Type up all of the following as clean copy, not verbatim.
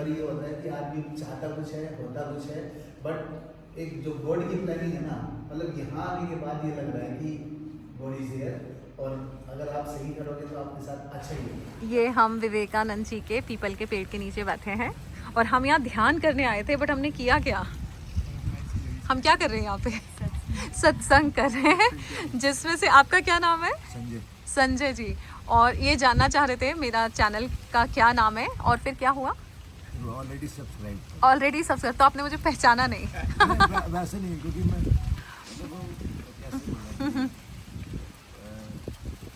बार ये होता है कि आदमी चाहता कुछ है, होता कुछ है, बट एक जो गॉड की प्लानिंग है ना, मतलब यहाँ आने के बाद ये लग रहा है कि गॉड इज हियर, और अगर आप सही करोगे तो आपके साथ अच्छा ही होगा। ये हम विवेकानंद जी के पीपल के पेड़ के नीचे बैठे हैं और हम यहाँ ध्यान करने आए थे, बट हमने किया क्या, हम क्या कर रहे हैं यहाँ पे सत्संग कर रहे हैं, जिसमें से आपका क्या नाम है? संजय। संजय जी। और ये जानना चाह रहे थे मेरा चैनल का क्या नाम है, और फिर क्या हुआ? Already subscribe. ऑलरेडी सब्सक्राइब, तो आपने मुझे पहचाना नहीं? वैसे नहीं, क्योंकि मैं कैसे बोलूं,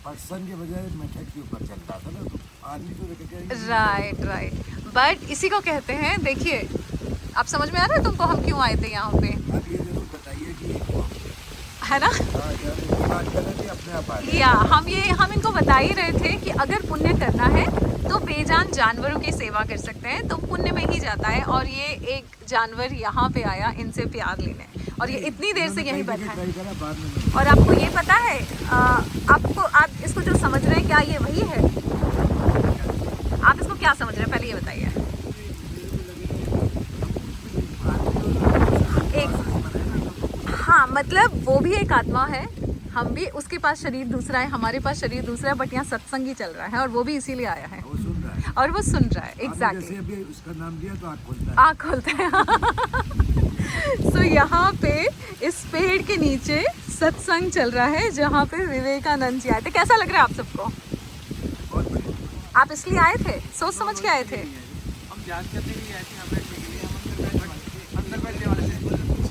पर्सन के बजाय मेथड के ऊपर चलता था ना, तो आदमी को देख राइट राइट, बट इसी को कहते हैं, देखिए आप समझ में आ रहा है तुमको हम क्यों आए थे यहाँ पे, आप ये जरूर बताइए कि है ना? बात कर रहे थे अपने आप आ गए। या हम इनको बता ही रहे थे कि अगर पुण्य करना है तो बेजान जानवरों की सेवा कर सकते हैं, तो पुण्य में ही जाता है। और ये एक जानवर यहाँ पे आया इनसे प्यार लेने, और ये इतनी देर से यहीं बैठा है। और आपको ये पता है, आप इसको जो समझ रहे हैं, क्या ये वही है? आप इसको क्या समझ रहे हैं, पहले ये बताइए। हाँ, मतलब वो भी एक आत्मा है, हम भी, उसके पास शरीर दूसरा है, हमारे पास शरीर दूसरा है, बट यहाँ सत्संग ही चल रहा है और वो भी इसीलिए आया है, वो सुन रहा है और वो सुन रहा है। एग्जैक्टली, जैसे अभी उसका नाम दिया तो आँख खोलता है। आँख खोलता है। सो यहाँ पे इस पेड़ के नीचे सत्संग चल रहा है, जहाँ पे विवेकानंद जी आए थे। कैसा लग रहा है आप सबको? बहुत बढ़िया। आप इसलिए आए थे, सोच समझ के आए थे? हम जांच करने के लिए आए थे, यहाँ बैठने के लिए, हम अंदर बैठने वाले थे।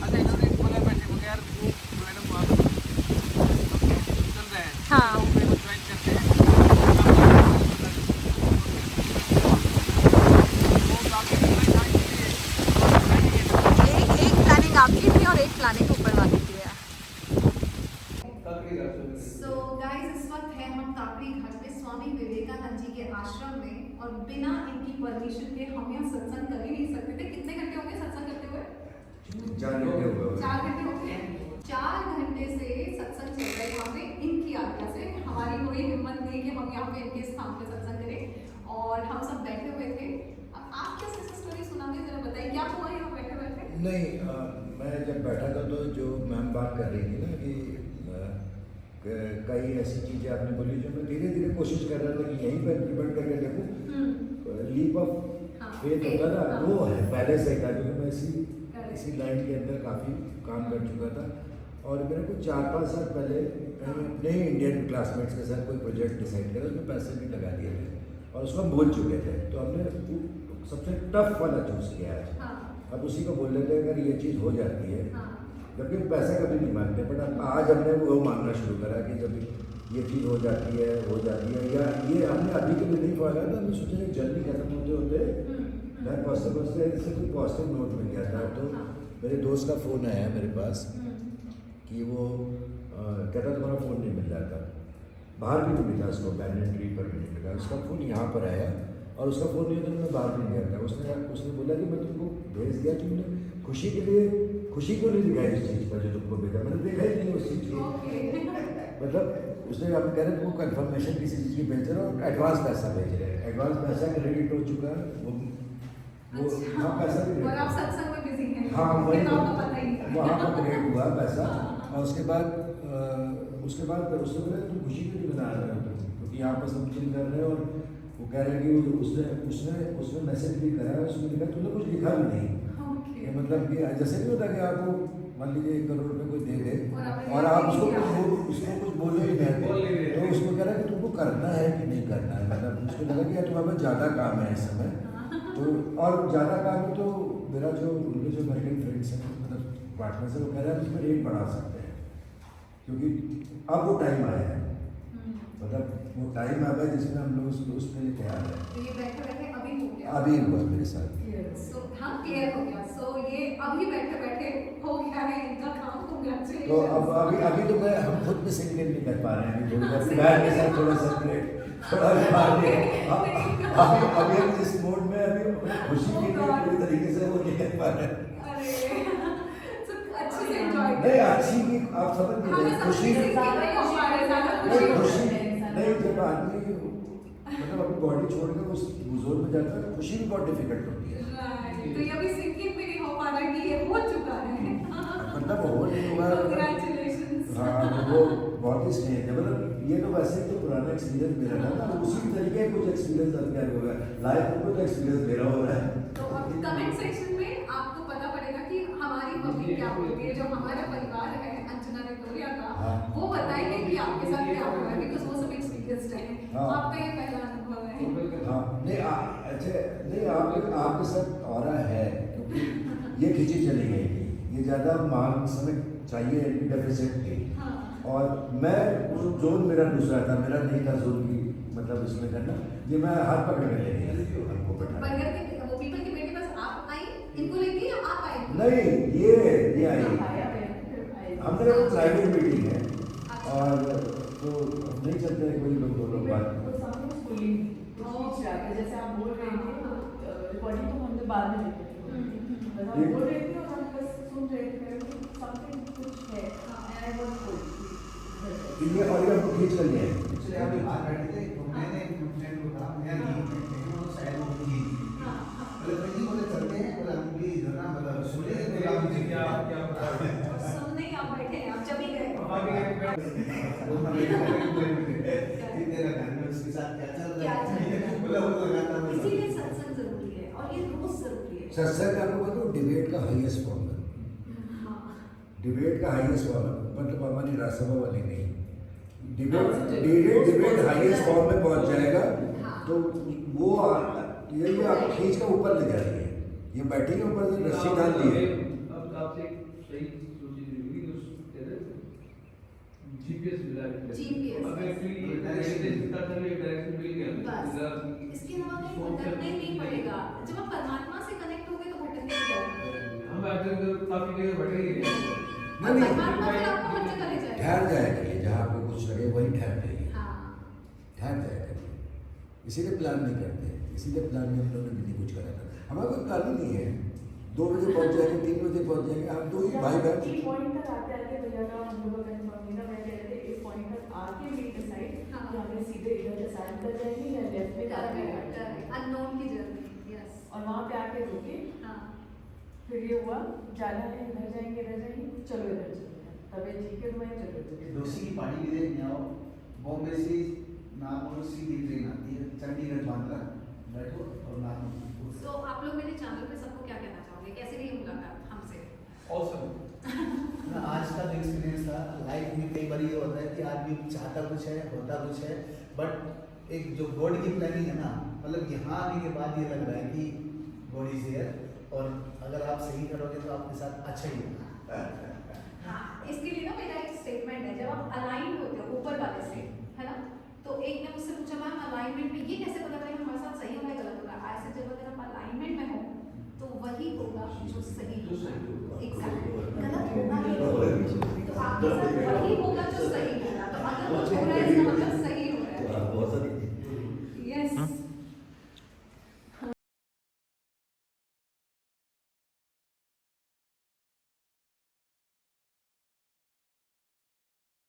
अच्छा, इन्होंने बोला बैठे को, यार वो मैडम वहाँ पर चल रहे हैं, हाँ। लोग मेरे को ज्वाइन करते हैं। एक प्लानिंग आपकी थी और एक प्लानिंग ऊपर वाली की है। So guys, इस वक्त है हम काकड़ी घाट में स्वामी विवेकानंद जी के आश्रम में, और बिना इनकी परमिशन के हम यहाँ सत्संग कर ही नहीं सकते थे। कितने घंटे हो गए सत्संग करते हुए? 4 घंटे हो गए। 4 घंटे हो गए। 4 घंटे से सत्संग चल रहा है यहाँ पे, इनकी आज्ञा से। हमारी कोई हिम्मत नहीं कि हम यहाँ पे इनके स्थान पे सत्संग करें, और हम सब बैठे हुए थे। अब आप क्या स्टोरी सुनाते, जरा बताइए क्या हुआ यहाँ बैठे बैठे? नहीं, मैं जब बैठा था तो जो मैम बात कर रही थी ना कि कई ऐसी चीज़ें आपने बोली जो मैं धीरे धीरे कोशिश कर रहा था कि यहीं पर इम्प्लीमेंट करके देखूँ। लीप ऑफ फेथ होता था, वो है पहले से था, क्योंकि मैं इसी लाइन के अंदर काफ़ी काम कर चुका था। और मैंने कुछ 4-5 साल पहले कहीं अपने ही इंडियन क्लासमेट्स के साथ कोई प्रोजेक्ट डिसाइड करा, उसमें पैसे भी लगा दिए थे और उसको हम भूल चुके थे, तो हमने सबसे टफ वाला चूज़ किया है। अब उसी को बोल लेते हैं अगर ये चीज़ हो जाती है, जबकि पैसा कभी नहीं मांगते, बट आज हमने वो मांगना शुरू करा कि जब ये चीज़ हो जाती है, या ये हमने अभी के लिए नहीं पाया था, हमने सोचा कि जल्दी खत्म होते होते मैं पहुँचते इससे कोई पॉजिटिव नोट मिल गया था। तो मेरे दोस्त का फ़ोन आया मेरे पास कि वो कहता तुम्हारा फ़ोन नहीं मिल रहा था, बाहर भी तो मिला उसको, बैंडन ट्री पर भी नहीं मिला, उसका फ़ोन यहाँ पर आया और उसका फ़ोन नहीं था, मैं बाहर नहीं गया था। उसने बोला कि मैं तुमको भेज दिया, तुमने खुशी के लिए खुशी को नहीं दिखाई इस चीज़ पर जो तुमको भेजा, मैंने देखा ही नहीं उस चीज़ की। मतलब उसने आप कह रहे थे वो कन्फर्मेशन किसी चीज़ की भेज रहे हो, एडवांस पैसा भेज रहे हैं, एडवांस पैसा क्रेडिट हो चुका है, वो हाँ पैसा भी, और आप सत्संग में बिजी हैं। हाँ वही तो पता ही नहीं। वहाँ पर क्रेडिट हुआ पैसा। और उसके बाद उसने बोला तुम खुशी क्यों नहीं बना रहे हो तुम, क्योंकि यहाँ पर सब चिल कर रहे हो। और वो कह रहे हैं कि उसने मैसेज भी करा है, उसमें लिखा तुमने कुछ लिखा भी नहीं। ये मतलब कि जैसे नहीं होता कि आपको मान लीजिए 1 करोड़ रुपये कोई दे दे और आप उसको कुछ बोलो ही नहीं, तो उसको कह रहा है कि तुमको करना है कि नहीं करना है। मतलब उसको लगा कि यार तुम्हारे पास ज़्यादा काम है इस समय, तो और ज़्यादा काम है, तो मेरा जो उनके जो अमेरिकन फ्रेंड्स हैं, मतलब पार्टनर्स हैं, वो कह रहे हैं उसमें रेट बढ़ा सकते हैं, क्योंकि अब वो टाइम आया है, मतलब वो टाइम आ गया जिसमें हम लोग उस पर तैयार हैं। तो ये बैठे बैठे अभी हो गया, अभी हुआ मेरे साथ। सो हाँ क्लियर हो गया। सो ये अभी बैठे बैठे हो गया है इनका काम। कांग्रेचुलेशन। तो अब अभी तो मैं हम खुद में सिंगल नहीं कर पा रहे हैं, बैग के साथ थोड़ा सेपरेट अभी हम जिस मोड में अभी खुशी की पूरी तरीके से वो नहीं कर पा रहे हैं। अच्छे से एंजॉय नहीं अच्छी की आप समझ नहीं, खुशी नहीं, जब आदमी मतलब मतलब अपनी बॉडी छोड़कर उस जोन में जाता है, खुशी भी बहुत डिफिकल्ट होती है। राइट, तो ये अभी सिंकिंग भी नहीं हो पा रहा कि ये हो चुका है। मतलब हो नहीं हुआ, Congratulations। हाँ तो वो बहुत ही स्टेज है, मतलब ये तो वैसे तो पुराना एक्सपीरियंस मेरा था ना, उसी तरीके कुछ एक्सपीरियंस अब हो गया, लाइफ में कुछ एक्सपीरियंस मेरा हो रहा है। तो अब कमेंट सेक्शन में आपको पता पड़ेगा कि हमारी मम्मी क्या बोलती है, जो हमारा परिवार है अंजना विक्टोरिया का, हाँ। वो बताएंगे कि आपके साथ क्या हुआ है, बिकॉज वो सब एक्सपीरियंस्ड है। हाँ। आपका ये पहला अनुभव है। हाँ नहीं अच्छा नहीं आपके साथ और है, क्योंकि ये खींची चली गई थी, ये ज़्यादा मांग समय चाहिए डेफिसिट थी। हाँ। और मैं जोन मेरा दूसरा था, मेरा नहीं था जोन की मतलब इसमें करना, ये मैं हाथ पकड़ के ले गया हमको बैठा। बर्गर के वो पीपल की बेटी बस आप आई इनको लेके या आप आए? नहीं ये आई, हम लोग प्राइवेट मीटिंग है और तो नहीं चलते हैं कोई लोग दोनों बात। जैसे आप बोल रहे थे रिकॉर्डिंग तो हमने बाद में देखी थी, बस आप बोल रहे थे और हम बस सुन रहे थे समथिंग कुछ है and I was full। ये और ये खींच कर लिया है। एक्चुअली आप बाहर बैठे थे तो मैंने एक फ्रेंड को कहा मैं नहीं बैठे वो शायद वो की बोले भाई जी बोले चलते हैं, बोले हम भी जो ना मतलब सुनिए तो आप जी क्या बता रहे हैं? सुनने ही आप बैठे हैं, आप जब ही गए। अब आगे बैठ वो मैं कि तेरा घर में उसके साथ क्या चल रहा है, बोला वो लगाता है। इसीलिए सत्संग जरूरी है और ये रोज जरूरी है। सत्संग आपको बताऊँ डिबेट का हाईएस्ट फॉर्म है, हाँ। डिबेट का हाईएस्ट फॉर्म है, मतलब हमारी राज्यसभा वाली नहीं, डिबेट हाईएस्ट फॉर्म में पहुंच जाएगा तो वो ये आपको खींच कर ऊपर ले जाएगी। ये बैठी है ऊपर से रस्सी डाल दी है। अब आपसे एक सही सोची होगी कि जीपीएस मिला है। GPS अब एक्चुअली डायरेक्शन पता चले, डायरेक्शन मिल गया। बस इसके अलावा कहीं भटकना ही नहीं पड़ेगा। जब आप परमात्मा से कनेक्ट होगे तो भटकने की जरूरत नहीं। हम आज काफी जगह भटक ही गए। नहीं परमात्मा फिर आपको हर जगह ले जाएगा। ठहर जाएगा, ये जहाँ पे कुछ लगे वही ठहर जाएगी, हाँ। ठहर जाएगा। इसीलिए प्लान नहीं करते, इसीलिए प्लान में हम लोगों ने भी नहीं कुछ करा था। हमारा कोई प्लान ही नहीं है, 2 बजे पहुंच जाएंगे, 3 बजे पहुंच जाएंगे, हम 2 ही भाई बहन। इस पॉइंट तक आते आते भैया का हम लोग का कंफर्म नहीं था, मैं कह रहे थे इस पॉइंट तक आके भी डिसाइड हाँ। कि हमें सीधे इधर डिसाइड कर जाएंगे या लेफ्ट में जाएंगे अननोन की जर्नी। यस। और वहाँ पे आके रुके। हाँ। फिर ये हुआ जाना है, इधर जाएंगे चलो इधर चलते हैं, तबे जी के मैं चलो इधर। दोषी की पहाड़ी भी देखने आओ, बॉम्बे से नागपुर सीधी ट्रेन आती है, चंडीगढ़ बांद्रा बैठो और नागपुर। तो आप लोग मेरे चैनल पे सबको क्या कहना चाहोगे, कैसे रही मुलाकात हमसे? ऑसम। ना आज का जो एक्सपीरियंस था लाइफ में, कई बार ये होता है कि आदमी चाहता कुछ है होता कुछ है, बट एक जो गॉड की प्लानिंग है ना, मतलब यहाँ आने के बाद ये लग रहा है कि गॉड इज हियर, और अगर आप सही करोगे तो आपके साथ अच्छा ही होगा। हाँ, इसके लिए ना मेरा एक स्टेटमेंट है, जब आप अलाइन होते हो ऊपर वाले से, है ना, तो एक ने मुझसे पूछा मैम अलाइनमेंट में ये कैसे पता करें हमारे साथ सही होगा या गलत होगा? ऐसे जब अगर आप अलाइनमेंट में हो तो वही होगा जो सही होगा। एग्जैक्टली, गलत होगा ही नहीं। तो आपके साथ